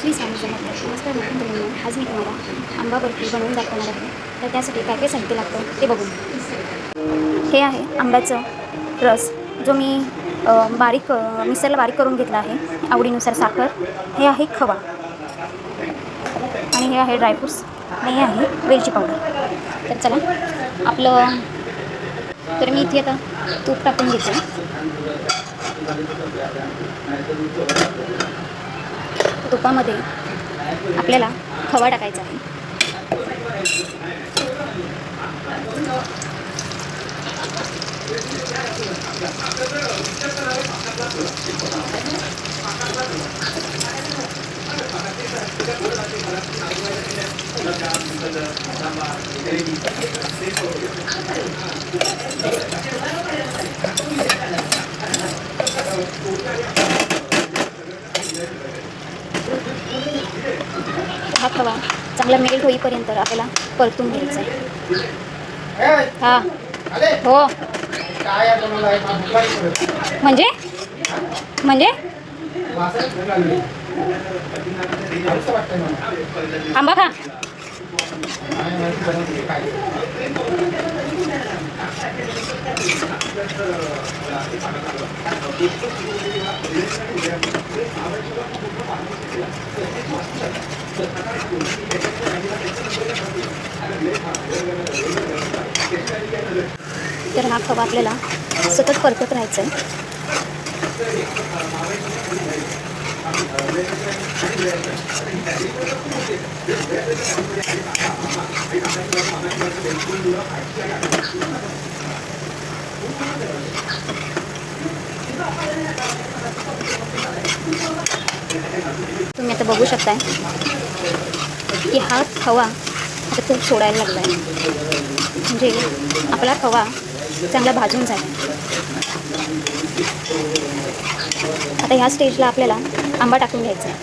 श्री स्वामी समर्थ. नमस्कार मित्रांनो, आज मी तुम्हाला आंबा बर्फी बनवून दाखवणार आहे. तर त्यासाठी काय काय साहित्य लागतं ते बघू. हे आहे आंब्याचं रस, जो मी मिक्सरला बारीक करून घेतला आहे. आवडीनुसार साखर. हे आहे खवा आणि हे आहे ड्रायफ्रूट्स आणि हे आहे वेलची पावडर. तर चला तर मी इथे आता तूप टाकून घेते. तुपामध्ये आपल्याला खवा टाकायचा आहे. हा खवा चांगला मेल्ट होईपर्यंत आपल्याला परतून घ्यायचा आहे. हा हो म्हणजे आंबा खा. तर हा खवा आपल्याला सतत परतत राहायचं आहे. तुम्ही आता बघू शकताय की हा खवा आता खूप सोडायला लागला आहे. म्हणजे आपला खवा चांगला भाजून जाईल. आता ह्या स्टेजला आपल्याला आंबा टाकून घ्यायचा आहे.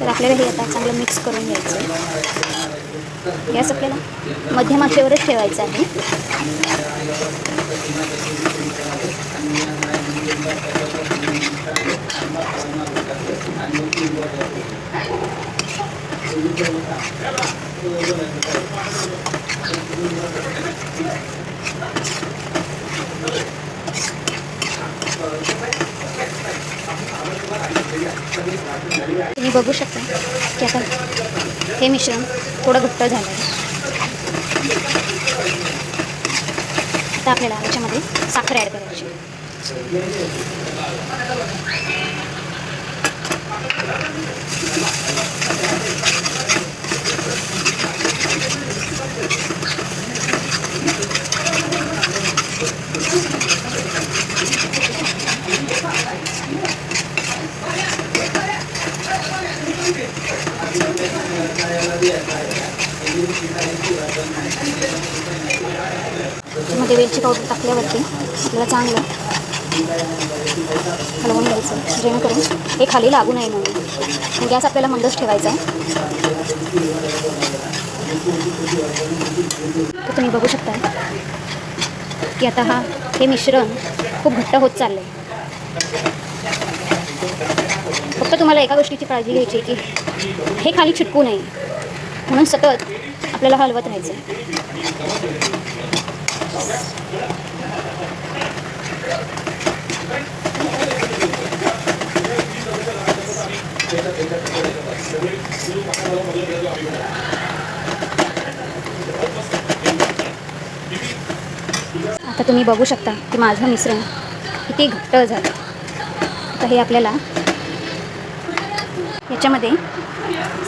तर आपल्याला हे आता चांगलं मिक्स करून घ्यायचं आहे. गॅस आपल्याला मध्यम आचेवरच ठेवायचं आहे. तुम्ही बघू शकता की आता हे मिश्रण थोडं घट्ट झालं आहे. आता आपल्याला याच्यामध्ये साखर ॲड करायची. मध्ये वेलची पावडर टाकल्यावरती आपल्याला चांगलं हलवून घ्यायचं, जेणेकरून हे खाली लागू नये म्हणून. गॅस आपल्याला मंदच ठेवायचा आहे. तर तुम्ही बघू शकता की आता हे मिश्रण खूप घट्ट होत चाललं आहे. फक्त तुम्हाला एका गोष्टीची काळजी घ्यायची की हे खाली चिटकू नये, म्हणून सतत आपल्याला हलवत राहायचं आहे. आता तुम्ही बघू शकता की माझं मिश्रण किती घट्ट झालं. आता हे आपल्याला याच्यामध्ये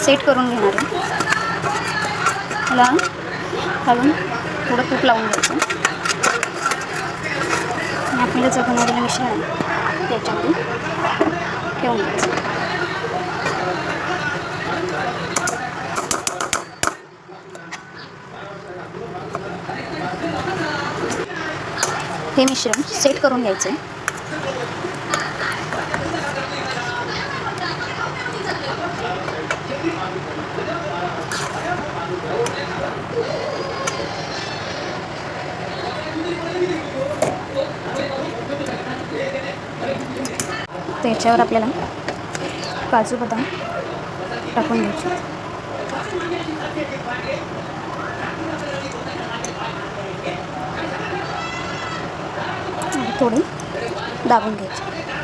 सेट करून घेणार आहे. मला खालून थोडं तूप लावून घ्यायचं आणि आपल्याला जे बनवलेलं मिश्रण आहे त्याच्यामध्ये ठेवून घ्यायचं. हे मिश्रण सेट करून घ्यायचं आहे. आता याच्यावर आपल्याला काजू बदाम टाकून घ्यायचे. थोडे दाबून घ्यायचे.